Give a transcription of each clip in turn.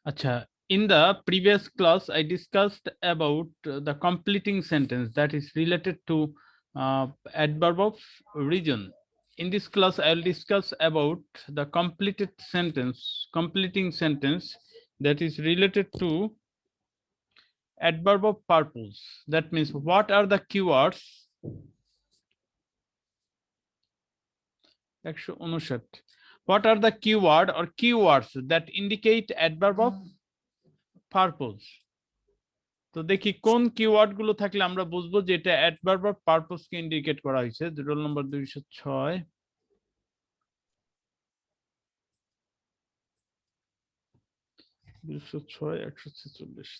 Acha, in the previous class, I discussed about the completing sentence that is related to adverb of region. In this class, I will discuss about the completing sentence that is related to adverb of purpose. That means what are the keywords? 159. What are the keyword or keywords that indicate adverb of purpose? তো দেখি কোন keyword গুলো থাকলে আমরা বুঝবো যে এটা adverb of purpose K indicate করা হয়েছে। Roll number 206 146।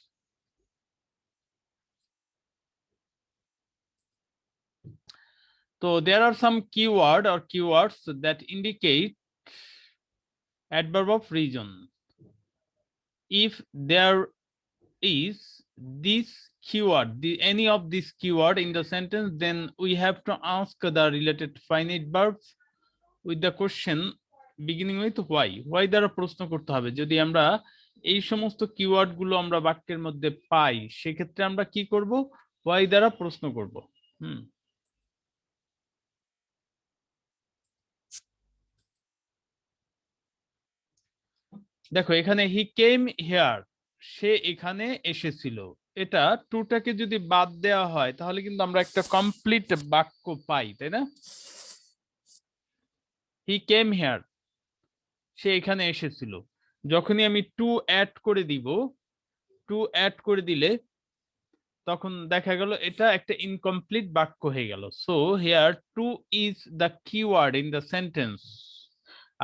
So there are some keyword or keywords that indicate adverb of region. If there is this keyword, any of this keyword in the sentence, then we have to ask the related finite verbs with the question beginning with why. Why দ্বারা প্রশ্ন করতে হবে। যদি আমরা এই সমস্ত keyword গুলো আমরা বাক্যের মধ্যে পাই, সেক্ষেত্রে আমরা কি করব? why দ্বারা প্রশ্ন করব। দেখো এখানে হি কেম হিয়ার, সে এখানে এসেছিল। এটা টুটাকে যদি বাদ দেওয়া হয় তাহলে কিন্তু আমরা একটা কমপ্লিট বাক্য পাই, তাই না? হি কেম হিয়ার, সে এখানে এসেছিল। যখনই আমি টু অ্যাড করে দিব, টু অ্যাড করে দিলে তখন দেখা গেল এটা একটা ইনকমপ্লিট বাক্য হয়ে গেল। So here to is the keyword in the sentence.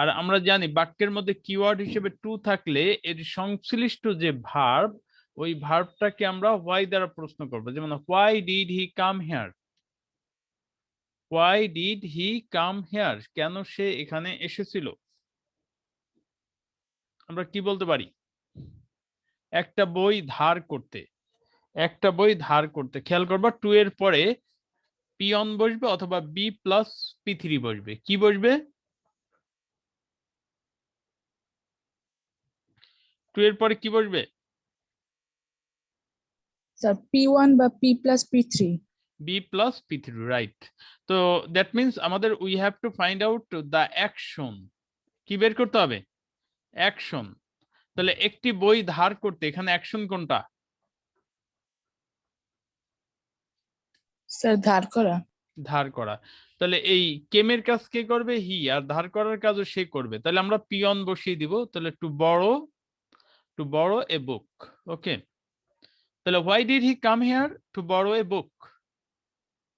আর আমরা জানি বাক্যের মধ্যে কিওয়ার্ড হিসেবে টু থাকলে এর সংশ্লিষ্ট যে ভার্ব, ওই ভার্বটাকে আমরা হোয়াই দ্বারা প্রশ্ন করব। যেমন why did he come here, why did he come here, কেন সে এখানে এসেছিল। আমরা কি বলতে পারি? একটা বই ধার করতে, একটা বই ধার করতে। খেয়াল করবা টু এর পরে পিয়ন বসবে অথবা বি প্লাস পি3 বসবে। কি বসবে? টু এর পরে কি বসবে? স্যার P1 বা P plus P3। B plus পি3, রাইট। তো দ্যাট মিনস আমাদের we have to find out the action. কি বের করতে হবে? অ্যাকশন। তাহলে একটি বই ধার করতে, এখানে অ্যাকশন কোনটা? স্যার ধার করা। ধার করা। তাহলে এই কেমের কাজ কে করবে? হি। আর ধার করার কাজও সে করবে। তাহলে আমরা পিয়ন বসিয়ে দিব। তাহলে two borrow a book. Okay, তাহলে why did he come here? To borrow a book.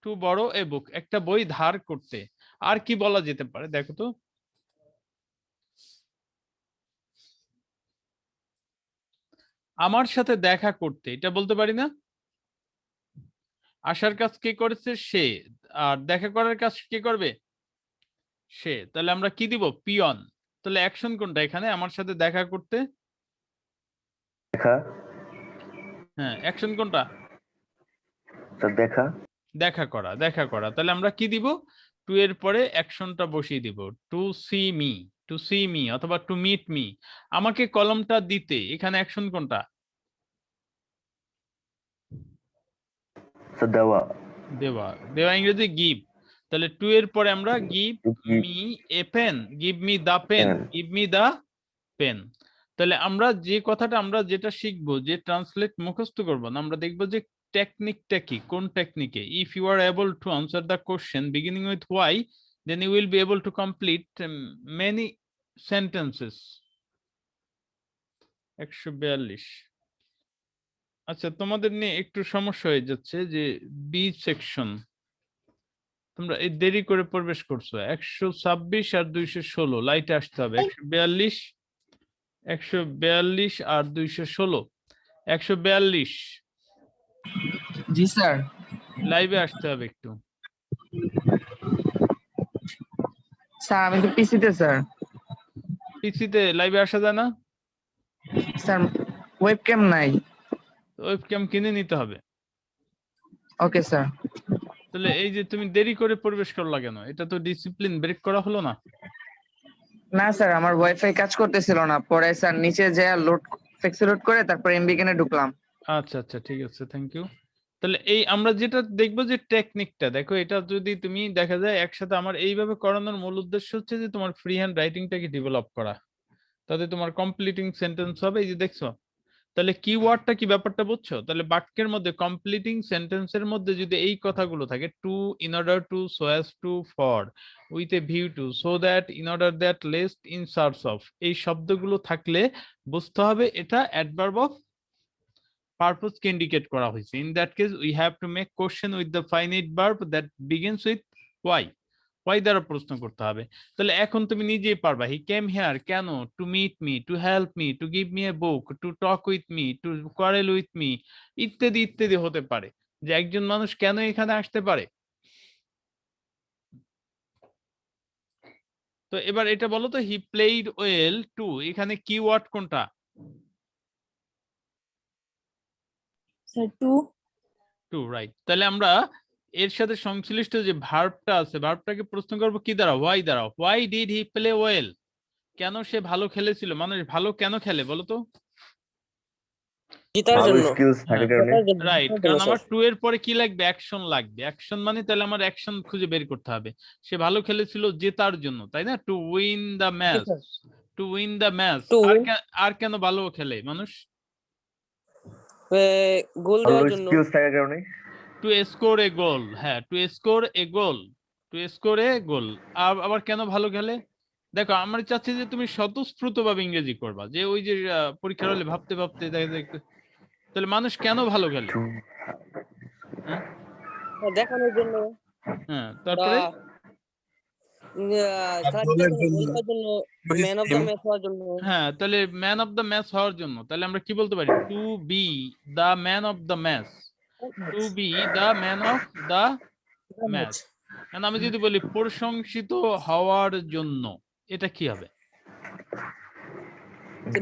To borrow a book, একটা বই ধার করতে। আর কি বলা যেতে পারে দেখো তো? আমার সাথে দেখা করতে, এটা বলতে পারি না? আসার কাজ কে করেছে? সে। আর দেখা করার কাজ কে করবে? সে। তাহলে আমরা কি দিব? পিয়ন। তাহলে অ্যাকশন কোনটা এখানে আমার সাথে দেখা করতে? দেখা। হ্যাঁ, অ্যাকশন কোনটা? দেখা। দেখা করা, দেখা করা। তাহলে আমরা কি দিব? টু এর পরে অ্যাকশনটা বসিয়ে দিব। To see me, to see me অথবা টু মিট মি। আমাকে কলমটা দিতে, এখানে অ্যাকশন কোনটা? দেওয়া। দেওয়া। দেওয়া ইংরেজি গিভ। তাহলে টু এর পরে আমরা give me a pen, give me the pen, give me the pen. তাহলে আমরা যে কথাটা আমরা যেটা শিখবো, যে ট্রান্সলেট মুখস্থ করবো না, আমরা দেখবো যে টেকনিকটা কি, কোন টেকনিকে। If you are able to answer the question beginning with why, then you will be able to complete many sentences. 142। আচ্ছা, তোমাদের নিয়ে একটু সমস্যা হয়ে যাচ্ছে যে বি সেকশন তোমরা এই দেরি করে প্রবেশ করছো। 126 আর 216 লাইটে আসতে হবে। 142, 142 আর 216। 142 জি স্যার। লাইভে আসতে হবে একটু। স্যার আমি তো পিসিতে স্যার। পিসিতে লাইভে আসা যায় না? স্যার ওয়েবক্যাম নাই। ওয়েবক্যাম কিনে নিতে হবে। Okay sir. তাহলে এই যে তুমি দেরি করে প্রবেশ করলা কেন? এটা তো ডিসিপ্লিন ব্রেক করা হলো না? না স্যার, আমার ওয়াইফাই কাজ করতেছিল না, পরে স্যার নিচে যে লোড এক্সিলোড করে তারপর এমবিকেনে ঢুকলাম। আচ্ছা আচ্ছা, ঠিক আছে, থ্যাংক ইউ। তাহলে এই আমরা যেটা দেখবো যে টেকনিকটা দেখো, এটা যদি তুমি দেখা যায় একসাথে, আমার এইভাবে করানোর মূল উদ্দেশ্য হচ্ছে যে তোমার ফ্রি হ্যান্ড রাইটিংটাকে ডেভেলপ করা, তাতে তোমার কমপ্লিটিং সেন্টেন্স হবে। এই যে দেখছো, তাহলে কিওয়ার্ডটা কি ব্যাপারটা বুঝছো? তাহলে বাক্যের মধ্যে কমপ্লিটিং সেন্টেন্সের মধ্যে যদি এই কথাগুলো থাকে, to, in order to, so as to, for, with a view to, so that, in order that, lest, in search of, এই শব্দগুলো থাকলে বুঝতে হবে এটা অ্যাডভার্ব অফ পারপোজ কে ইন্ডিকেট করা হয়েছে। In that case we have to make question with the finite verb that begins with why. Why দ্বারা প্রশ্ন করতে হবে। তাহলে এখন তুমি নিজেই পারবা। হি কেম হিয়ার কেন, to meet me, to help me, to give me A book, to talk with me, to quarrel with me, ইত্যাদি ইত্যাদি হতে পারে, যে একজন মানুষ কেন এখানে আসতে পারে। তো এবার এটা বলো তো, হি প্লেইড ওয়েল টু, এখানে কিওয়ার্ড কোনটা? Sir, two. To, right. তাহলে আমরা এর সাথে সংশ্লিষ্ট যে ভার্বটা আছে, ভার্বটাকে প্রশ্ন করব কি দ্বারা? হোয়াই দ্বারা। Why did he play well, কেন সে ভালো খেলেছিল? মানুষ ভালো কেন খেলে বলো তো? জিতার ভালো জন্য। স্কিলস থাকে কারণে। জেতার জন্য, রাইট, জেতার কারণ জন্য, আমার স্যার। টু এর পরে কি লাগবে? অ্যাকশন লাগবে। অ্যাকশন মানে তাহলে আমার অ্যাকশন খুঁজে বের করতে হবে। সে ভালো খেলেছিল জেতার জন্য, তাই না? টু উইন দ্য জি, match, sir. To win the match. টু আর কেন ভালো খেলে মানুষ? গোল ভালো দেওয়ার জন্য। স্কিলস থাকার কারণে। টু স্কোর এ গোল, হ্যাঁ, টু স্কোর এ গোল, টু স্কোর এ গোল। আবার কেন ভালো খেলে? দেখো, আমরা চাচ্ছি যে তুমি স্বতঃস্ফূর্ত ভাবে ইংরেজি করবা, যে ওই যে পরীক্ষার হলে ভাবতে ভাবতে দেখা যায় তাহলে মানুষ কেন ভালো খেলে? টু হ্যাঁ দেখানোর জন্য হ্যাঁ, বা তারপরে খেলা জেতার জন্য, গোল দেওয়ার জন্য, ম্যান অফ দ্য ম্যাচ হওয়ার জন্য। হ্যাঁ, তাহলে ম্যান অফ দ্য ম্যাচ হওয়ার জন্য। তাহলে আমরা কি বলতে পারি? To be the man of the match, to be the man of the match. এখন আমি যদি বলি প্রশংসিত হওয়ার জন্য, এটা কি হবে?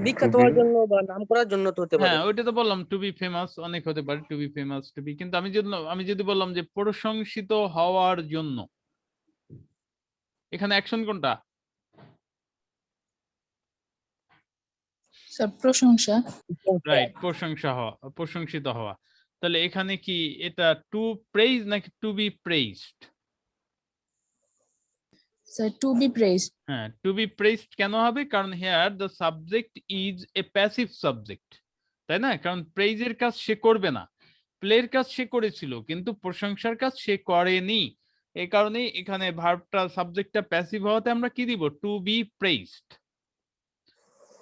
বিখ্যাত হওয়ার জন্য বা নাম করার জন্য তো হতে পারে। হ্যাঁ, ওইটা তো বললাম, টু বি ফেমাস অনেক হতে পারে, to be famous, to be. কিন্তু আমি যদি বললাম যে প্রশংসিত হওয়ার জন্য, এখানে অ্যাকশন কোনটা? Sir, প্রশংসা। রাইট, প্রশংসা হওয়া, প্রশংসিত হওয়া। তাহলে এখানে কি এটা টু প্রেইজ নাকি to be praised? Sir, to be praised. হ্যাঁ, টু বি প্রেইজড কেন হবে? কারণ here the subject is a passive subject, তাই না? কারণ প্রেইজের কাজ সে করবে না, প্লের কাজ সে করেছিল, কিন্তু প্রশংসার কাজ সে করেনি। এই কারণেই এখানে ভার্বটা, সাবজেক্টটা প্যাসিভ হওয়াতে আমরা কি দিব? To be praised.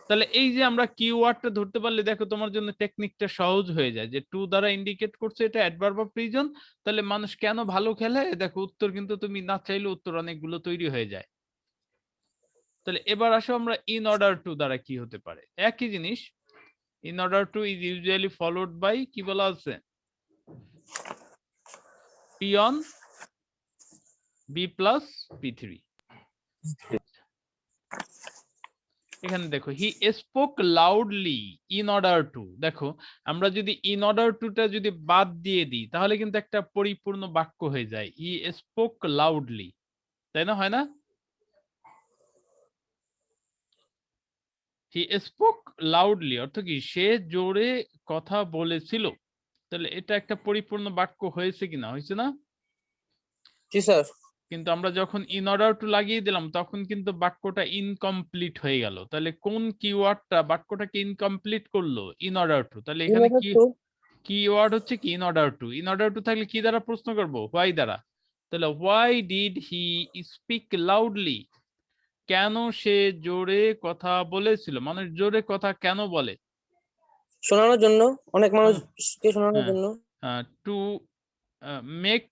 তাহলে এই যে আমরা কিওয়ার্ডটা ধরতে পারলে দেখো তোমার জন্য টেকনিকটা সহজ হয়ে যায়, যে টু দ্বারা ইন্ডিকেট করছে এটা অ্যাডভার্ব অফ রিজন। তাহলে মানুষ কেন ভালো খেলে, দেখো উত্তর কিন্তু তুমি না চাইলে উত্তর অনেকগুলো তৈরি হয়ে যায়। তাহলে এবার আসো আমরা ইন অর্ডার টু দ্বারা কি হতে পারে। একই জিনিস, in order to is usually followed by, কি বলা আছে? পি অন বি প্লাস পি3। এখানে দেখো, he spoke loudly in order to. দেখো, আমরা যদি ইন অর্ডার টুটা যদি বাদ দিয়ে দিই, তাহলে কিন্তু একটা পরিপূর্ণ বাক্য হয়ে যায়। হি স্পোক লাউডলি, তাই না? হয় না? হি স্পোক লাউডলি অর্থ কি? সে জোরে কথা বলেছিল। তাহলে এটা একটা পরিপূর্ণ বাক্য হয়েছে কিনা? হয়েছে না? জি স্যার। কিন্তু আমরা যখন ইন অর্ডার টু লাগিয়ে দিলাম, তখন কিন্তু বাক্যটা ইনকমপ্লিট হয়ে গেল। তাহলে কোন কিওয়ার্ডটা বাক্যটাকে ইনকমপ্লিট করলো? In order to. তাহলে এখানে কি কিওয়ার্ড হচ্ছে কি? In order two. In order two থাকলে কি দ্বারা প্রশ্ন করব? হোয়াই দ্বারা। তাহলে why did he speak loudly, কেন সে জোরে কথা বলেছিল? মানুষ জোরে কথা কেন বলে? শোনানোর জন্য, অনেক মানুষকে শোনানোর হ্যাঁ, জন্য। To make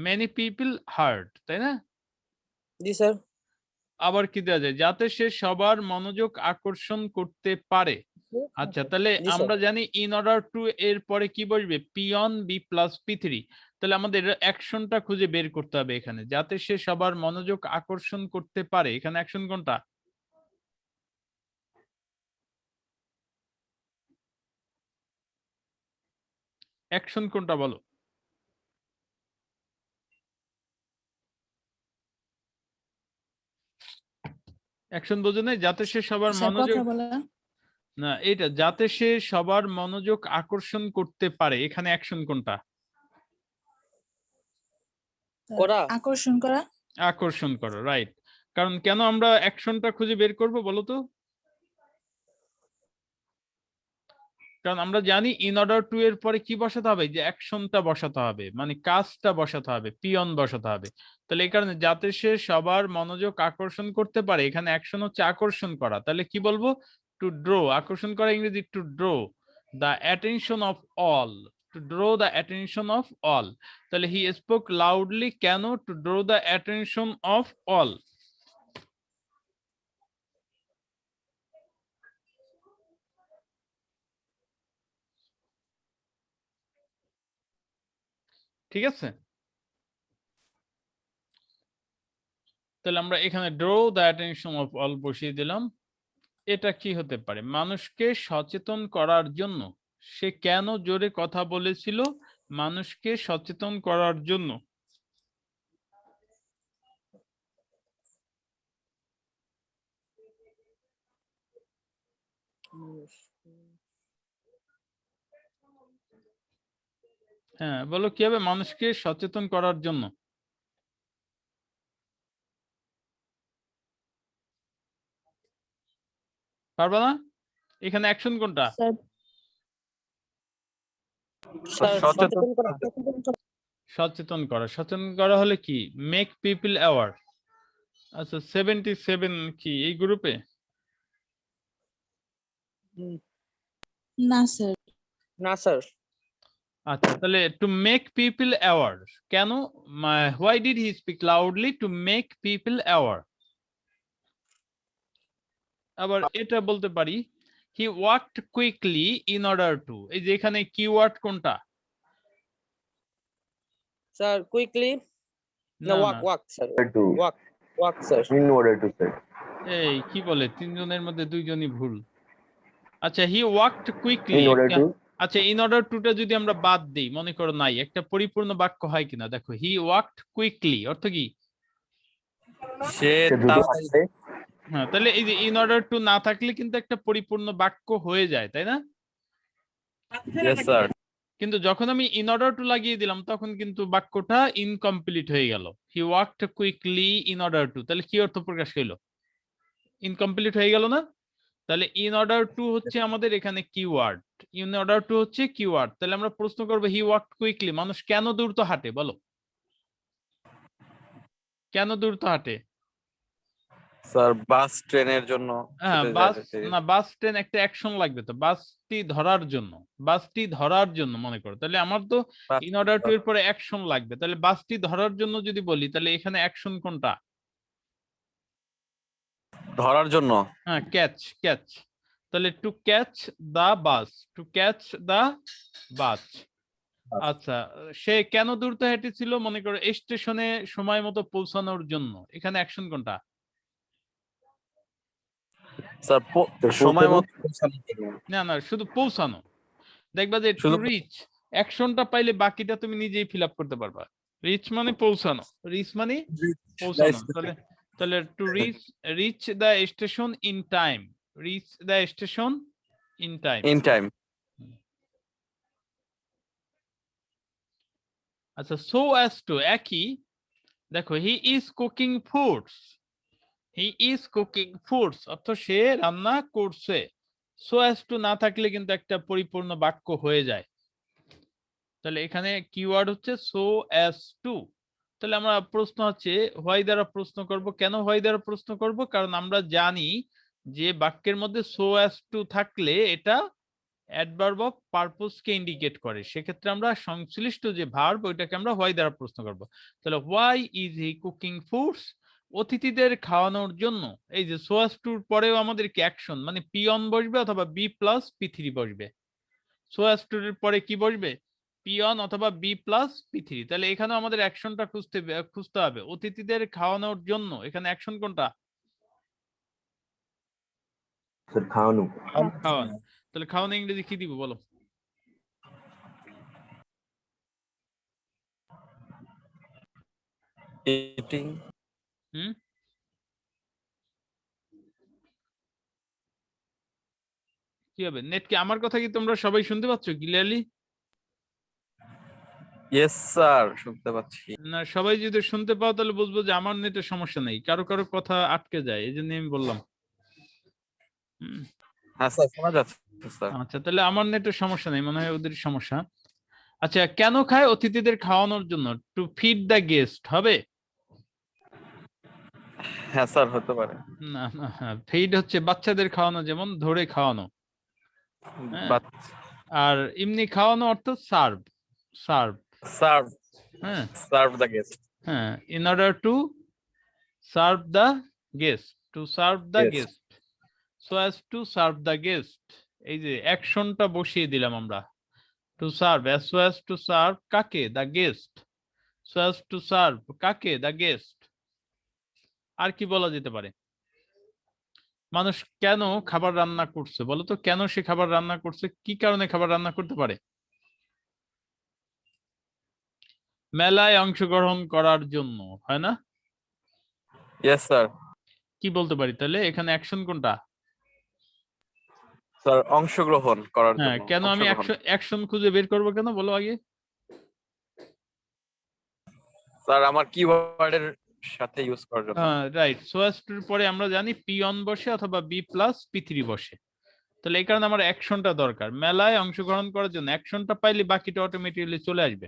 many people heart, তাই না? জি স্যার। আবার কি দেওয়া যায়? যাতে সে সবার মনোযোগ আকর্ষণ করতে পারে। আচ্ছা, তাহলে জি স্যার। আমরা জানি ইন অর্ডার টু এর পরে কি বসবে? পি অন বি প্লাস পি3। তাহলে আমাদের অ্যাকশনটা খুঁজে বের করতে হবে এখানে, যাতে সে সবার মনোযোগ আকর্ষণ করতে পারে। এখানে অ্যাকশন কোনটা? অ্যাকশন কোনটা বলো? অ্যাকশন বোঝো নাই? যাতে সে সবার Sir, মনোযোগ, কথা বলা। না, এটা যাতে সে সবার মনোযোগ আকর্ষণ করতে পারে, এখানে অ্যাকশন কোনটা? করা। আকর্ষণ করা। আকর্ষণ করা, রাইট। কারণ কেন আমরা অ্যাকশনটা খুঁজে বের করব বলো তো? কারণ আমরা জানি ইন অর্ডার টু এর পরে কি বসাতে হবে, যে অ্যাকশনটা বসাতে হবে, মানে কাজটা বসাতে হবে, পিয়ন বসাতে হবে। তাহলে এই কারণে যাতে সে সবার মনোযোগ আকর্ষণ করতে পারে, এখানে অ্যাকশন হচ্ছে আকর্ষণ করা। তাহলে কি বলবো? Two draw. আকর্ষণ করা ইংরেজি two draw the attention of all. Two draw the attention of all. তাহলে হি স্পোক লাউডলি, কেন? Two draw the attention of all. ঠিক আছে, তাহলে আমরা এখানে draw the attention of all বসিয়ে দিলাম। এটা কি হতে পারে? মানুষকে সচেতন করার জন্য। সে কেন জোরে কথা বলেছিল? মানুষকে সচেতন করার জন্য। হ্যাঁ, বলো কি হবে? মানুষকে সচেতন করার জন্য। পারবা না? এখানে অ্যাকশন কোনটা? স্যার স্যার সচেতন করা। সচেতন করা। সচেতন করা হলে কি? Make people aware. আচ্ছা, 77 কি এই গ্রুপে? না স্যার। না স্যার। আচ্ছা, তাহলে টু মেক পিপল অ্যাওয়ার। কেন? Why did he speak loudly? To make people aware. আবার এটা বলতে পারি, he walked quickly in order to. এই যে এখানে কিওয়ার্ড কোনটা? স্যার কুইকলি না না ওয়াক না, walk sir To walk walk sir. in order to say. এই কি বলে, তিনজনের মধ্যে দুইজনই ভুল। আচ্ছা, he walked quickly. In order to আচ্ছা, ইন অর্ডার টুটা যদি আমরা বাদ দিই, মনে করো নাই, একটা পরিপূর্ণ বাক্য হয় কিনা দেখো। হি ওয়াকড কুইকলি অর্থ কি? সে সে দ্রুত তাড়াতাড়ি হাঁটতে। হ্যাঁ, তাহলে এই যে ইন অর্ডার টু না থাকলে কিন্তু একটা পরিপূর্ণ বাক্য হয়ে যায়, তাই না? ইয়েস স্যার কিন্তু যখন আমি ইন অর্ডার টু লাগিয়ে দিলাম, তখন কিন্তু বাক্যটা ইনকমপ্লিট হয়ে গেল। He walked quickly in order to, তাহলে কি অর্থ প্রকাশ হইলো? ইনকমপ্লিট হয়ে গেল না? তাহলে ইন অর্ডার টু হচ্ছে আমাদের এখানে কিওয়ার্ড। ইন অর্ডার টু হচ্ছে কিওয়ার্ড। তাহলে আমরা প্রশ্ন করবো, হি ওয়াকড কুইকলি, মানুষ কেন দ্রুত হাঁটে বলো? কেন দ্রুত হাঁটে? স্যার বাস ট্রেনের জন্য হ্যাঁ, ছুটে বাস যাচ্ছে। না, বাস ট্রেন একটা অ্যাকশন লাগবে তো, বাসটি ধরার জন্য। বাসটি ধরার জন্য মনে করো, তাহলে আমার তো বাস ইন অর্ডার টু এর পরে অ্যাকশন লাগবে। তাহলে বাসটি ধরার জন্য যদি বলি, তাহলে এখানে অ্যাকশন কোনটা? ধরার জন্য। হ্যাঁ, ক্যাচ ক্যাচ। তাহলে to catch the bus, to catch the bus. আচ্ছা, সে কেন দ্রুত হেঁটেছিল? মনে করো স্টেশনে সময় মতো পৌঁছানোর জন্য। এখানে অ্যাকশন কোনটা? স্যার সময় মতো পৌঁছানোর জন্য। না না, শুধু পৌঁছানো। দেখবা যে টু শুধু রিচ, অ্যাকশনটা পাইলে বাকিটা তুমি নিজেই ফিল আপ করতে পারবা। রিচ মানে পৌঁছানো, রিচ মানে পৌঁছানো। তাহলে তাহলে to reach, rich the station in time, rich the station in time. In time. আচ্ছা, সো অ্যাজ টু একই। দেখো, হি is cooking foods, he is cooking foods অর্থ সে রান্না করছে। সো অ্যাজ টু না থাকলে কিন্তু একটা পরিপূর্ণ বাক্য হয়ে যায়। তাহলে এখানে কিওয়ার্ড হচ্ছে সো অ্যাজ টু। তাহলে আমরা প্রশ্ন হচ্ছে হোয়াই দ্বারা প্রশ্ন করব। কেন হোয়াই দ্বারা প্রশ্ন করব? কারণ আমরা জানি যে বাক্যের মধ্যে সো অ্যাজ টু থাকলে এটা অ্যাডভার্ব অফ পারপোজ কে ইন্ডিকেট করে। সেক্ষেত্রে আমরা সংশ্লিষ্ট যে ভার্ব, ওইটাকে আমরা হোয়াই দ্বারা প্রশ্ন করব। তাহলে why is he cooking foods? অতিথিদের খাওয়ানোর জন্য। এই যে সো অ্যাজ টুর পরেও আমাদের কি অ্যাকশন, মানে পি অন বসবে অথবা বি প্লাস পি থ্রি বসবে। সো অ্যাজ টু এর পরে কি বসবে? পি অন অথবা বি প্লাস পি থ্রি। তাহলে এখানে আমাদের অ্যাকশনটা খুঁজতে হবে অতিথিদের খাওয়ানোর জন্য। এখানে অ্যাকশন কোনটা? স্যার খাওয়ানো। খাওয়ানো। তাহলে খাওয়ানো ইংরেজি কি দিব বলো? ইটিং। হুম, কি হবে? নেট কি আমার কথা কি তোমরা সবাই শুনতে পাচ্ছ ক্লিয়ারলি? ইয়েস স্যার, শুনতে পাচ্ছি। না, সবাই যদি শুনতে পাও তাহলে বুঝবো যে আমার নেটের সমস্যা নেই, কারো কারো কথা আটকে যায়, এই জন্য আমি বললাম। হুম, হ্যাঁ স্যার, শোনা যাচ্ছে স্যার। আচ্ছা, তাহলে আমার নেটের সমস্যা নেই, মনে হয় ওদের সমস্যা। আচ্ছা, কেন খায়? অতিথিদের খাওয়ানোর জন্য। টু ফিড দ্য গেস্ট হবে? হ্যাঁ স্যার, হতে পারে। না না, হ্যাঁ, ফিড হচ্ছে বাচ্চাদের খাওয়ানো, যেমন ধরে খাওয়ানো। হ্যাঁ, বাট আর এমনি খাওয়ানো অর্থ সার্ভ, সার্ভ। সার্ভ, হ্যাঁ সার্ভ দ্য গেস্ট। হ্যাঁ, in order to serve the guest, to serve the Yes. Guest, so as to serve the guest. এই যে অ্যাকশনটা বসিয়ে দিলাম আমরা, to serve, as so as to serve কাকে? The guest, so as to serve কাকে? The guest. আর কি বলা যেতে পারে? মানুষ কেন খাবার রান্না করছে বলো তো? কেন সে খাবার রান্না করছে? কি কারণে খাবার রান্না করতে পারে? মেলায় অংশগ্রহণ করার জন্য, হয় না? Yes sir. কি বলতে পারি তাহলে? এখানে অ্যাকশন কোনটা? স্যার, অংশগ্রহণ করার হ্যাঁ, জন্য। কেন আমি অংশগ্রহণ। অ্যাকশন খুঁজে বের করবো কেন বলো আগে? স্যার, আমার কিওয়ার্ডের সাথে ইউজ করার জন্য। রাইট, সো অ্যাজ টুর পরে আমরা জানি পি অন বসে অথবা বি প্লাস পি থ্রি বসে, তাহলে এই কারণে আমার অ্যাকশনটা দরকার। মেলায় অংশগ্রহণ করার জন্য অ্যাকশনটা পাইলে বাকিটা অটোমেটিক্যালি চলে আসবে।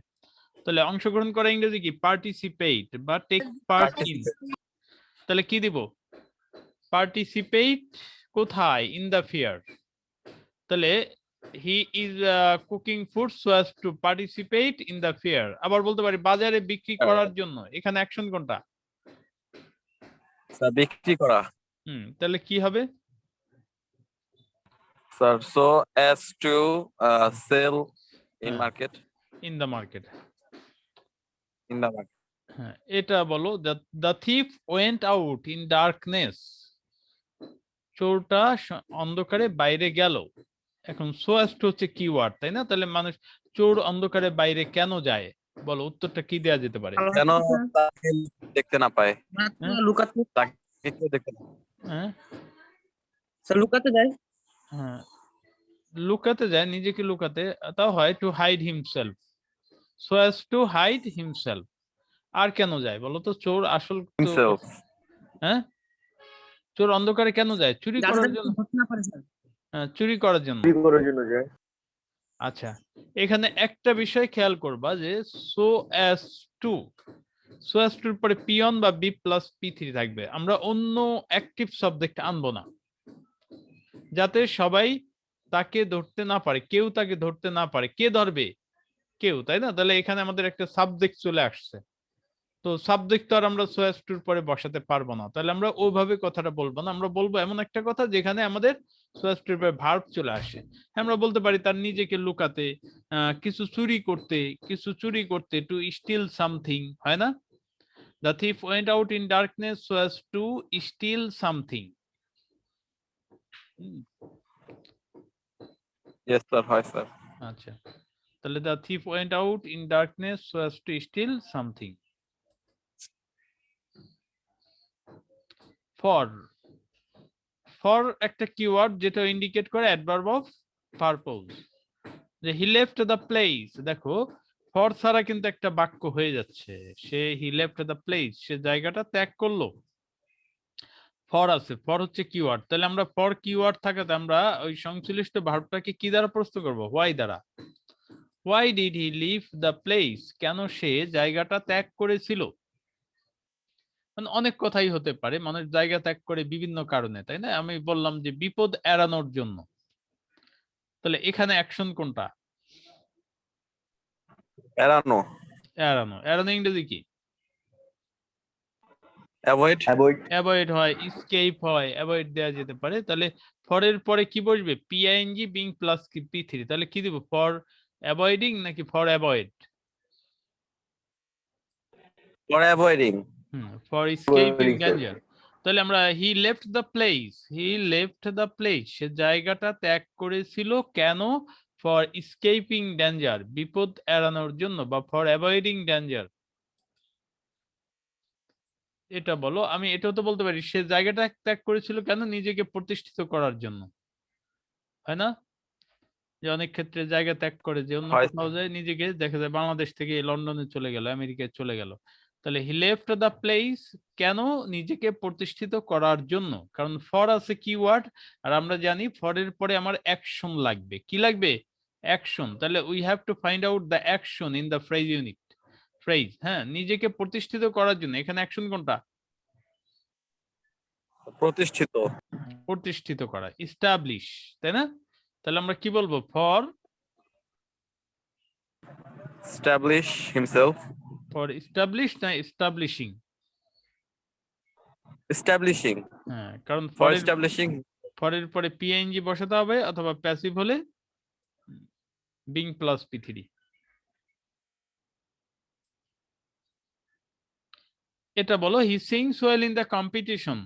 তাহলে অংশগ্রহণ করা ইংরেজি কি? পার্টিসিপেট বা টেক পার্ট ইন। তাহলে কি দিব? পার্টিসিপেট কোথায়? In the fair. তাহলে he is cooking food so as to participate in the fair. আবার বলতে পারি বাজারে বিক্রি করার জন্য। এখানে অ্যাকশন কোনটা? স্যার, বিক্রি করা। তাহলে কি হবে? Sir, so as to sell in হ্যাঁ, market. In the market. In the market. হ্যাঁ, এটা বলো। The thief went out in darkness. চোরটা অন্ধকারে বাইরে গেল। এখন সো অ্যাজ টু হচ্ছে কিওয়ার্ড, তাই না? তাহলে মানুষ চোর অন্ধকারে বাইরে কেন যায় বলো? উত্তরটা কি দেওয়া যেতে পারে? কেন তাকে দেখতে না পায়? হ্যাঁ? লুকাতে, তাকে কেউ দেখতে না পায়। হ্যাঁ স্যার লুকাতে যায়। হ্যাঁ, লুকাতে যায়, নিজেকে লুকাতে। তাও হয় to hide himself, so as to hide himself. আর কেন যায় বলো তো? চোর আসল তো, Himself. হ্যাঁ, চোর অন্ধকারে কেন যায়? চুরি যাতে করার তাকে জন্য। ধরতে না পারে স্যার। হ্যাঁ, চুরি করার জন্য। চুরি করার জন্য যায়। আচ্ছা, এখানে একটা বিষয় খেয়াল করবা যে so as to, so as টুর পরে পিয়ন বা বি প্লাস পি থ্রি থাকবে। আমরা অন্য অ্যাক্টিভ সাবজেক্ট আনবো না, যাতে সবাই তাকে ধরতে না পারে, কেউ তাকে ধরতে না পারে। কে ধরবে? কেউ, তাই না? তাহলে এখানে আমাদের একটা সাবজেক্ট চলে আসছে। তো সাবজেক্ট তো আর আমরা সো অ্যাজ টুর পরে বসাতে পারবো না, তাহলে আমরা ওইভাবে কথাটা বলবো না। আমরা বলবো এমন একটা কথা যেখানে আমাদের সো অ্যাজ টুর পরে ভার্ব চলে আসে। আমরা বলতে পারি তার নিজেকে লুকাতে, কিছু চুরি করতে, কিছু চুরি করতে, টু স্টিল সামথিং, হয় না? The thief went out in darkness so as to steal something. Yes sir, হয় স্যার। আচ্ছা, তাহলে the thief went out in darkness so as to steal something. For, for একটা কিওয়ার্ড যেটা indicate করে adverb of purpose. যে he left the place, দেখো for ছাড়া কিন্তু একটা বাক্য হয়ে যাচ্ছে। সে হি লেফট দ্য প্লেস, সে জায়গাটা ত্যাগ করলো। ফর আছে, ফর হচ্ছে কিওয়ার্ড, তাহলে আমরা ফর কিওয়ার্ড থাকাতে আমরা ওই সংশ্লিষ্ট ভার্বটাকে কি দ্বারা প্রশ্ন করব? হোয়াই দ্বারা। Why did he leave the place, কেন সে জায়গাটা ত্যাগ করেছিল? মানে অনেক কথাই হতে পারে, মানুষ জায়গা ত্যাগ করে বিভিন্ন কারণে, তাই না? আমি বললাম যে বিপদ এড়ানোর জন্য। তাহলে এখানে অ্যাকশন কোনটা? এড়ানো। এড়ানো। এড়ানো ইংরেজি কি? অ্যাভয়েড। অ্যাভয়েড। অ্যাভয়েড হয়, এসকেপ হয়, অ্যাভয়েড দেওয়া যেতে পারে। তাহলে ফরের পরে কি বসবে? পিআইএনজি বিং প্লাস কি পি থ্রি। তাহলে কি দিব? ফর অ্যাভয়েডিং নাকি for avoid? For avoiding. For escaping danger. তাহলে আমরা he left the place, he left the place, সে জায়গাটা ত্যাগ করেছিল কেন? ফর এসকেপিং ডেঞ্জার, বিপদ এড়ানোর জন্য, বা ফর অ্যাভয়েডিং ডেঞ্জার। এটা বলো। আমি এটাও তো বলতে পারি সে জায়গাটা ত্যাগ করেছিল কেন? নিজেকে প্রতিষ্ঠিত করার জন্য। হয় না? যে অনেক ক্ষেত্রে জায়গা ত্যাগ করে যে অন্য হয়। কোথাও যায়, নিজেকে দেখা যায় বাংলাদেশ থেকে লন্ডনে চলে গেল, আমেরিকায় চলে গেল। তাহলে হি লেফট দ্য প্লেস, কেন? নিজেকে প্রতিষ্ঠিত করার জন্য। কারণ ফর আছে কিওয়ার্ড, আর আমরা জানি ফরের পরে আমার অ্যাকশন লাগবে। কি লাগবে? অ্যাকশন। তাহলে we have to find out the action in the phrase unit. Phrase, হ্যাঁ, নিজেকে প্রতিষ্ঠিত করার জন্য। এখানে অ্যাকশন কোনটা? প্রতিষ্ঠিত। প্রতিষ্ঠিত করা, ইস্টাবলিশ, তাই না? তাহলে আমরা কি বলবো? For establish himself. For establish না এস্টাবলিশিং? Establishing. হ্যাঁ, কারণ For establishing. ফরের পরে পিএনজি বসাতে হবে, অথবা প্যাসিভ হলে বিং প্লাস পি3। এটা বলো, হি sings well in the competition.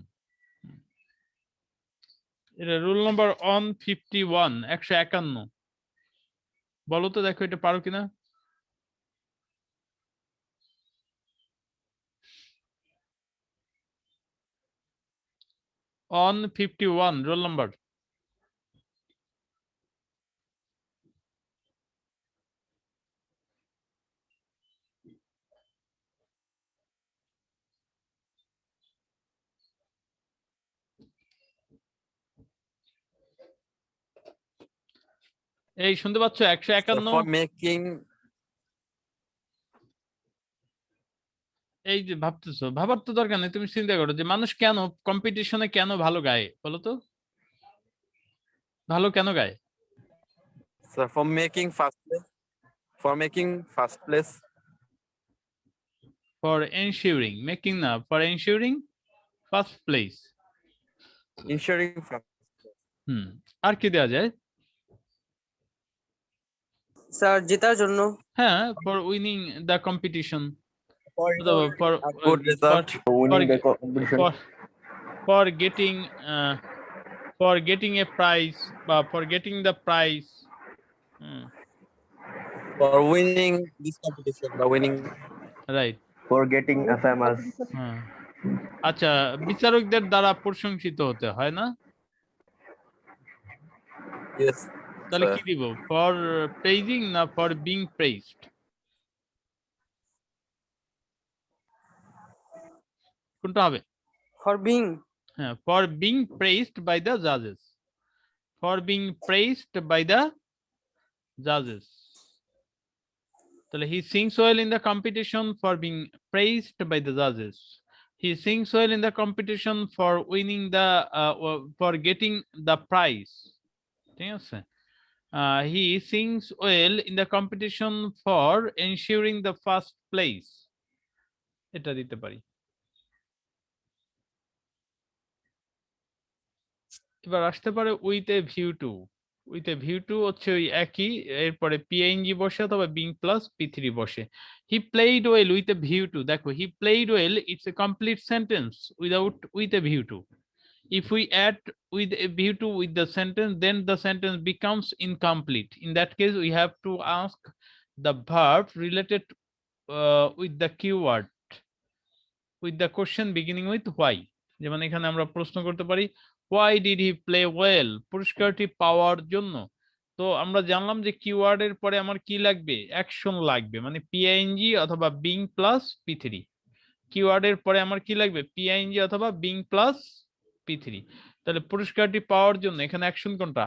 এটা রুল নাম্বার 151, 151। বলো তো, দেখো এটা পারো কিনা। On 51 roll number. এই শুনতে পাচ্ছ? So 151। for making. এই যে ভাবতেছো, ভাবার তো দরকার নেই, তুমি চিন্তা করো যে মানুষ কেন কম্পিটিশনে কেন ভালো গায়, বলো তো? ভালো কেন গায়? So for making first place. For making first place. For ensuring, making না, for ensuring first place. Ensuring first. আর কি দেওয়া যায়? স্যার জেতার জন্য। হ্যাঁ, for winning the competition, For for a good result. Winning the competition. for getting for getting a prize, বা for getting the prize. For winning this competition. By winning. Right. For getting a famous. হ্যাঁ, আচ্ছা, বিচারকদের দ্বারা প্রশংসিত হতে হয় না? Yes. তাহলে sir. কি দিব? ফর প্রেইজিং না ফর বিং প্রেইজড? কোনটা হবে? For being. হ্যাঁ, for being praised by the জাজেস। For being praised by the জাজেস। তাহলে he sings well in the competition for being praised by the জাজেস। He sings well in the competition for winning the for getting the prize. ঠিক আছে? He sings well in the competition for ensuring the first place. এটা দিতে পারি। এবার আসতে পারে with a view two. With a view two হচ্ছে ওই একই, এরপরে পিএনজি বসে অথবা বিং প্লাস পি3 বসে। He played well with a view to. দেখো, he played well, it's a complete sentence without with a view to. If we add with a view to with the sentence, then the sentence becomes incomplete. In that case, we have to ask the verb related with the keyword, with the question beginning with why. যেমন এখানে আমরা প্রশ্ন করতে পারি, why did he play well? পুরস্কারটি পাওয়ার জন্য। তো আমরা জানলাম যে কিওয়ার্ডের পরে আমার কি লাগবে? অ্যাকশন লাগবে, মানে পিআইএনজি অথবা বিং প্লাস পি3। কিওয়ার্ডের পরে আমার কি লাগবে? পিআইএনজি অথবা বিং প্লাস পি3। তাহলে পুরস্কারটি পাওয়ার জন্য এখানে অ্যাকশন কোনটা?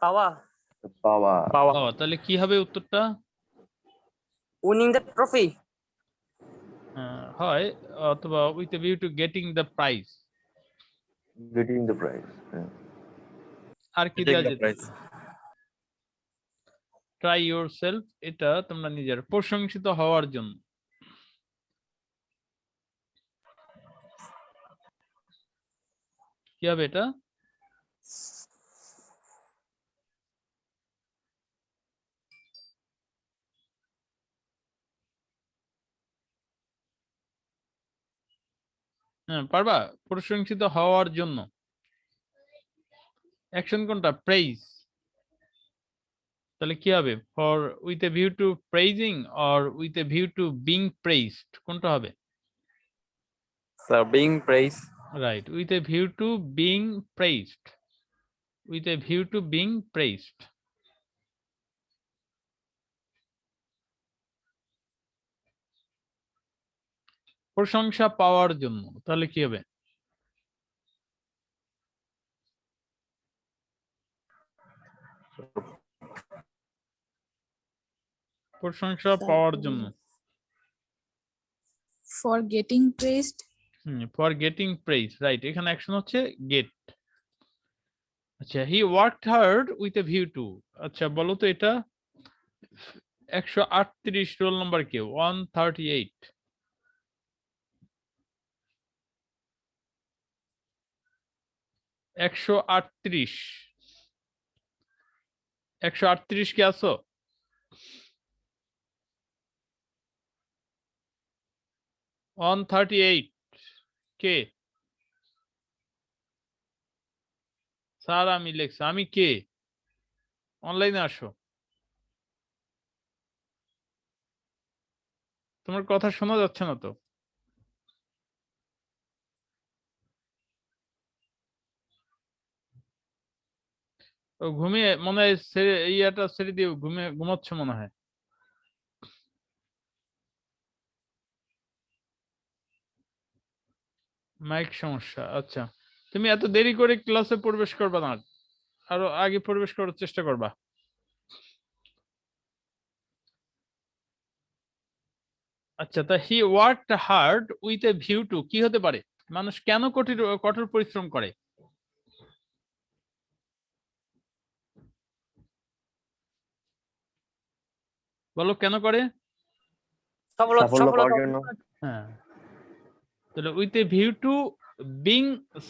পাওয়া। Power. Power. তাহলে কি হবে উত্তরটা? Winning the trophy. হয়, অথবা with a view to getting the prize. Getting the prize. Yeah. আর কি Getting দেওয়া the যেতে? prize. ট্রাই ইউর সেলফ, এটা তোমরা নিজের প্রশংসিত হওয়ার জন্য। কি হবে এটা? হ্যাঁ, পারবা? প্রশংসিত হওয়ার জন্য অ্যাকশন কোনটা? প্রেইজ। তাহলে কি হবে? For with a view two প্রেইজিং or with a view to being praised, কোনটা হবে? Sir, being praised. right, with a view to being praised, with a view to being praised. প্রশংসা পাওয়ার জন্য, তাহলে কি হবে? প্রশংসা পাওয়ার জন্য। For getting praised. For getting praise, right, এখানে অ্যাকশন হচ্ছে গেট। আচ্ছা, হি worked hard with a view two. আচ্ছা বলো তো এটা 138 রোল নাম্বার কে? 138। 138, 138 কে আছো? ওয়ান 38 কে? স্যার আমি লেখছি, আমি কে? অনলাইনে আসো, তোমার কথা শোনা যাচ্ছে না তো। ও ঘুমিয়ে মনে হয়, ইয়াটা ছেড়ে দিয়ে ঘুমাচ্ছে মনে হয়। মাইক সমস্যা, আচ্ছা। তুমি এত দেরি করে ক্লাসে প্রবেশ করবা না, আরো আগে প্রবেশ করার চেষ্টা করবা। আচ্ছা, তা হি worked hard with a view two কি হতে পারে? মানুষ কেন কঠোর পরিশ্রম করে? বলো কেন করে? সাফল্য পাওয়ার জন্য। হ্যাঁ, তাহলে with a view to being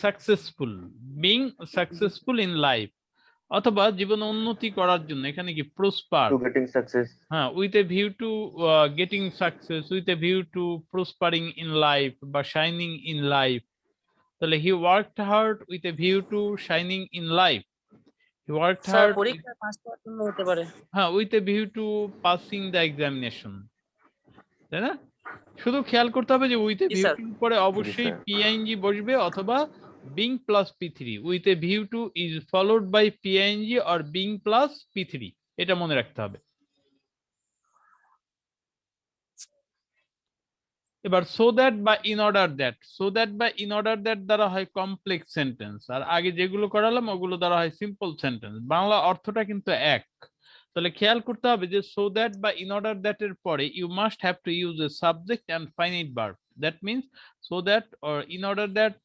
successful, being successful in life, অথবা জীবনে উন্নতি করার জন্য, এখানে কি প্রসপার। To getting success. হ্যাঁ, with a view to getting success, with a view to prospering in life বা শাইনিং ইন লাইফ। তাহলে he worked hard with a view to shining in life. He worked sir hard, পরীক্ষা pass করার জন্য হতে পারে। হ্যাঁ, with a view to passing the examination, তাই না? শুধু খেয়াল করতে হবে যে উইথ এ জি ভিউ স্যার। টু পরে অবশ্যই স্যার। পিআইএনজি বসবে, অথবা বিং প্লাস পি3। With a view to is followed by P I N G or being plus পি3, এটা মনে রাখতে হবে। এবার সো দ্যাট বা in order that, so that বা ইন অর্ডার দ্যাট দ্বারা হয় কমপ্লেক্স সেন্টেন্স, আর আগে যেগুলো করালাম ওগুলো দ্বারা হয় সিম্পল সেন্টেন্স। বাংলা অর্থটা কিন্তু এক। তাহলে খেয়াল করতে হবে যে সো দ্যাট বা ইন অর্ডার দ্যাট এর পরে you must have to use a subject and finite verb. That means so that or in order that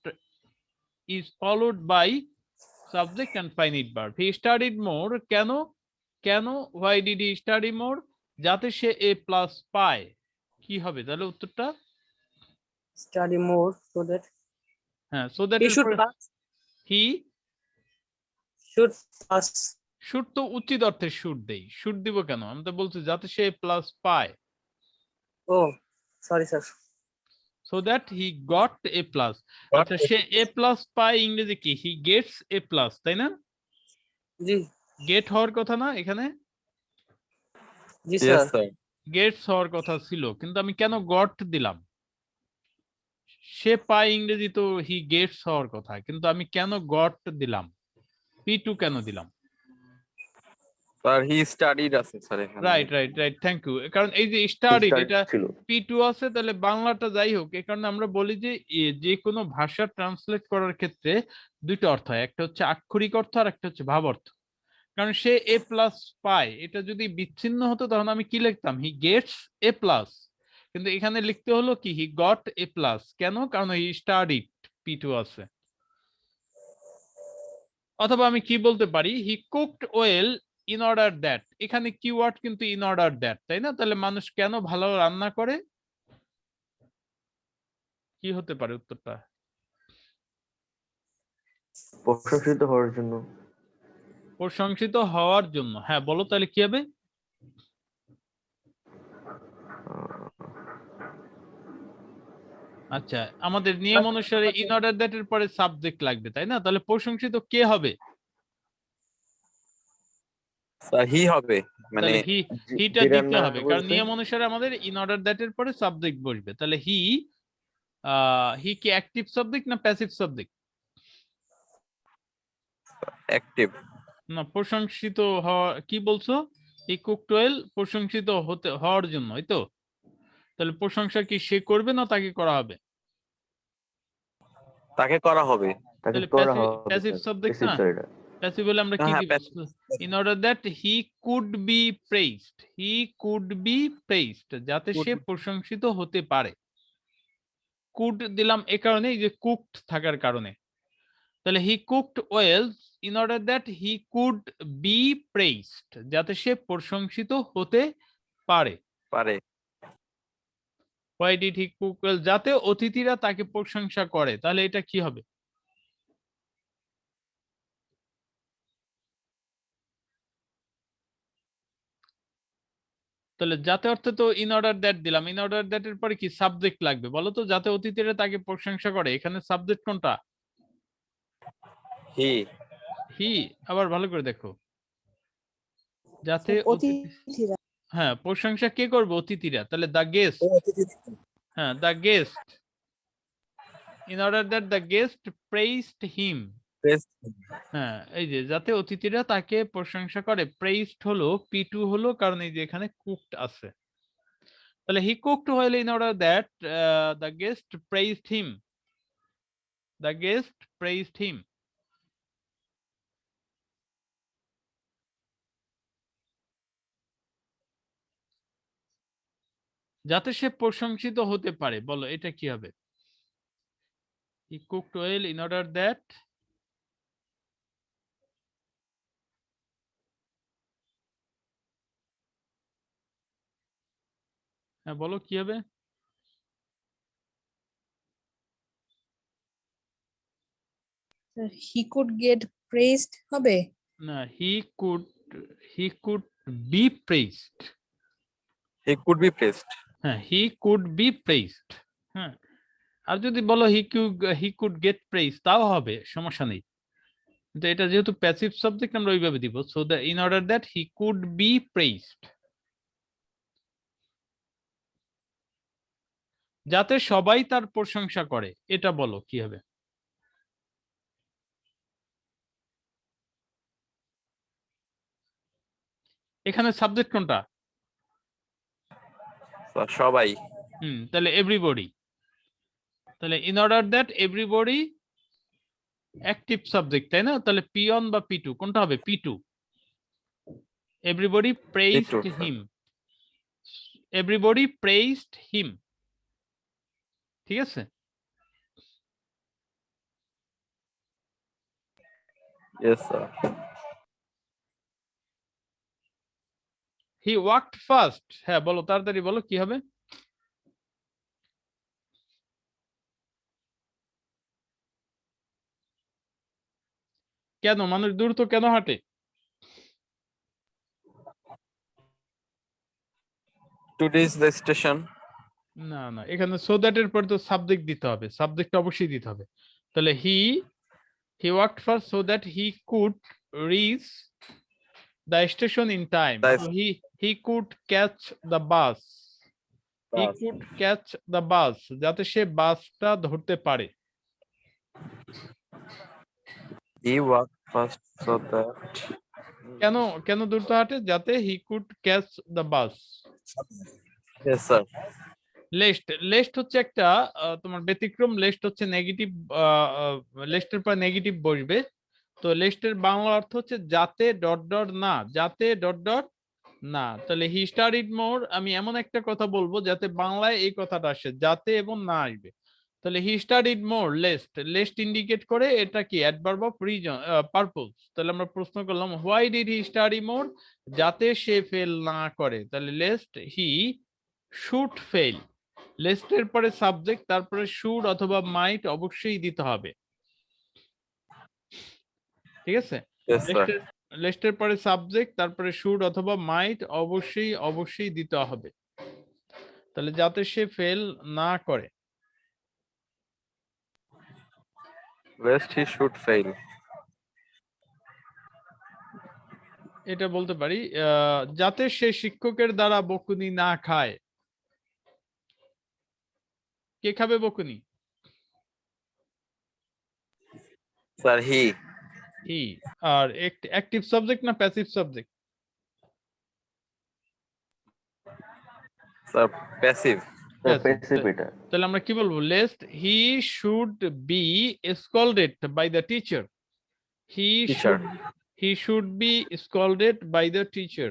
is followed by subject and finite verb. He studied more, কেন? কেন? Why did he study more? যাতে সে A plus পায়। কি হবে তাহলে উত্তরটা? Study more so that হ্যাঁ, সো দ্যাট হি এর শুড পরে pass, he should pass. Should তো উচিত অর্থে শুড দেই, শুড দিব কেন? আমি তো বলছি যাতে সে প্লাস পায়। ও sorry sir. So that he got A plus. আচ্ছা, সে এ প্লাস পায় ইংরেজি কি? হি গেটস এ প্লাস, তাই না? জি গেট হওয়ার কথা না এখানে? জি Yes, স্যার। sir. গেটস হওয়ার কথা ছিল, কিন্তু আমি কেন গট দিলাম? সে পায় ইংরেজি তো হি গেটস হওয়ার কথা, কিন্তু আমি কেন গট দিলাম? পি2 কেন দিলাম? Sir, he studied আছে স্যার এখানে। Right right right, thank you. কারণ এই যে স্টাডিড, Start এটা ছিল। পি2 আছে, তাহলে বাংলাটা যাই হোক, এই কারণে আমরা বলি যে যে কোনো ভাষা ট্রান্সলেট করার ক্ষেত্রে দুইটা অর্থ হয়, একটা হচ্ছে আক্ষরিক অর্থ আর একটা হচ্ছে ভাব অর্থ। কারণ সে এ প্লাস পায়, এটা যদি বিচ্ছিন্ন হতো তখন আমি কি লিখতাম? He gets A plus. কিন্তু এখানে লিখতে হলো কি? হি গট এ প্লাস। কেন? কারণ হি স্টাডিড, পি2 আছে। অথবা আমি কি বলতে পারি? He cooked well in order that. এখানে কিওয়ার্ড কিন্তু ইন অর্ডার দ্যাট, তাই না? তাহলে মানুষ কেন ভালো রান্না করে? কি হতে পারে উত্তরটা? প্রশংসিত হওয়ার জন্য। প্রশংসিত হওয়ার জন্য। হ্যাঁ, বলো তাহলে কি হবে? আচ্ছা, আমাদের নিয়ম অনুসারে ইন অর্ডার দ্যাট এর পরে সাবজেক্ট লাগবে, তাই না? তাহলে প্রশংসিত কে হবে? স্যার হি হবে, মানে তাহলে হিটা যে দিতে রান্না হবে, কারণ করেছে। নিয়ম অনুসারে আমাদের ইন অর্ডার দ্যাট এর পরে সাবজেক্ট বসবে। তাহলে হি হি কি অ্যাক্টিভ সাবজেক্ট না প্যাসিভ সাবজেক্ট? অ্যাক্টিভ। না, প্রশংসিত হওয়া কি বলছো? হি কুকড ওয়েল প্রশংসিত হওয়ার জন্য, এই তো? তাহলে প্রশংসা কি সে করবে না তাকে করা হবে? তাকে করা হবে। তাকে তাহলে করা হবে প্যাসিভ সাবজেক্ট না? স্যার, এটা প্যাসিভ হলে আমরা কি হ্যাঁ, দিব? passive। In order that he could be praised, he could be praised, যাতে সে Could- প্রশংসিত হতে পারে। কুড দিলাম এ কারণে যে কুকড থাকার কারণে। তাহলে he cooked well in order that he could be praised, যাতে সে প্রশংসিত হতে পারে। পারে। Why did he cook well, যাতে অতিথিরা তাকে প্রশংসা করে। তাহলে এটা কি হবে? তাহলে যাতে অর্থে তো ইন অর্ডার দ্যাট দিলাম, ইন অর্ডার দ্যাট এর পরে কি সাবজেক্ট লাগবে বলো তো? যাতে অতিথিরা তাকে প্রশংসা করে, এখানে সাবজেক্ট কোনটা? হি। হি। আবার ভালো করে দেখো, যাতে অতিথিরা হ্যাঁ, প্রশংসা কে করবে? অতিথিরা। তাহলে দ্য গেস্ট, হ্যাঁ the guest, in order that the guest praised him. হ্যাঁ, এই যে যাতে অতিথিরা তাকে প্রশংসা করে, প্রেইজড হলো P2 হলো, কারণ এই যে এখানে কুকড আছে। তাহলে he cooked well in order that the guest praised him, the guest praised him. যাতে সে প্রশংসিত হতে পারে, বলো এটা কি হবে? He cooked well in order that, হ্যাঁ বলো কি হবে? he could get praised হবে। না, he could be praised. He could be pressed. হ্যাঁ, হি কুড বি প্রেইজড। হ্যাঁ, আর যদি বলো হি কুড গেট প্রেইজ, তাও হবে, সমস্যা নেই। কিন্তু এটা যেহেতু প্যাসিভ সাবজেক্ট, আমরা ওইভাবে দিব। So the in order that he could be praised, যাতে সবাই তার প্রশংসা করে, এটা বলো কি হবে? এখানে সাবজেক্ট কোনটা? সবাই। তাহলে এভরিবডি। তাহলে in order that everybody active subject, তাই না? তাহলে P1 বা P2 কোনটা হবে? P2। এভরিবডি প্রেইজড P2, হিম, এভরিবডি প্রেইজড হিম, ঠিক আছে? Yes sir. He walked fast, হ্যাঁ বলো তাড়াতাড়ি বলো কি হবে? কেন মানুষ দ্রুত কেন হাঁটে? To reach the station. না না, এখানে সো দ্যাট এর পরে তো সাবজেক্ট দিতে হবে, সাবজেক্ট অবশ্যই দিতে হবে। তাহলে he walked fast so that he could reach the station in time. He could catch the bus, he could catch the bus, যাতে সে বাসটা ধরতে পারে। He walk fast so that. কেন কেন দ্রুত হাঁটে? যাতে he could catch the bus. Yes sir. Lest হচ্ছে একটা তোমার ব্যতিক্রম। লেস্ট হচ্ছে নেগেটিভ, লেস্টের পর নেগেটিভ বসবে। তো লেস্টের বাংলা অর্থ হচ্ছে যাতে ডট ডট না, যাতে ডট ডট না। তাহলে হি স্টাডিড মোর, আমি এমন একটা কথা বলবো যাতে বাংলায় এই কথাটা আসে, যাতে এবং না আসবে। তাহলে he studied more lest indicate করে এটা কি অ্যাডভার্ব অফ রিজন পারপোজ। তাহলে আমরা প্রশ্ন করলাম why did he study more, যাতে সে ফেল না করে। তাহলে লেস্ট হি শুড ফেল, লেস্টের পরে সাবজেক্ট, তারপরে শুড অথবা মাইট অবশ্যই দিতে হবে, ঠিক আছে? Yes sir. লেস্টের পরে সাবজেক্ট, তারপরে শুড অথবা মাইট অবশ্যই দিতে হবে। তাহলে যাতে সে ফেল না করে, লেস্ট হি শুড ফেইল। এটা বলতে পারি যাতে সে শিক্ষকের দ্বারা বকুনি না খায়। কে খাবে বকুনি? Sir, he. হি। আর অ্যাক্টিভ সাবজেক্ট না passive subject? Sir, passive. Passive এটা। তাহলে আমরা কি বলবো? Lest he should be scolded by the teacher. Teacher. He should be scolded by the teacher.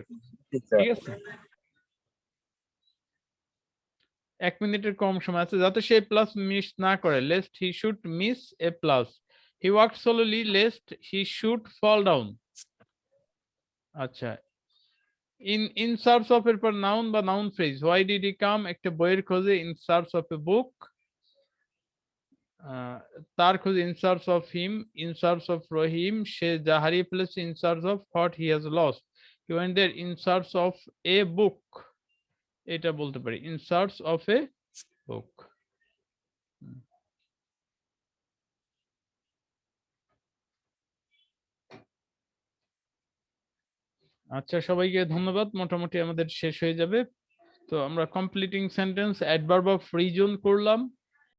Teacher. ঠিক আছে? 1 মিনিটের কম সময় আছে, যাতে সে প্লাস মিস না করে। Lest he should miss a plus. He walk slowly lest he should fall down. আচ্ছা, ইন সার্চ অফ এর পর নাউন বা noun phrase. Why did he come? একটা বইয়ের খোঁজে। In search of a book. তার খোঁজে। In search of him. In search of Rahim. সে যা হারিয়ে ফেলেছে। In search of what he has lost. He went there in search of a book. এটা বলতে পারি, ইন সার্চ অফ এ বুক। আচ্ছা, সবাইকে ধন্যবাদ। মোটামুটি আমাদের শেষ হয়ে যাবে। তো আমরা completing sentence, adverb of reason করলাম।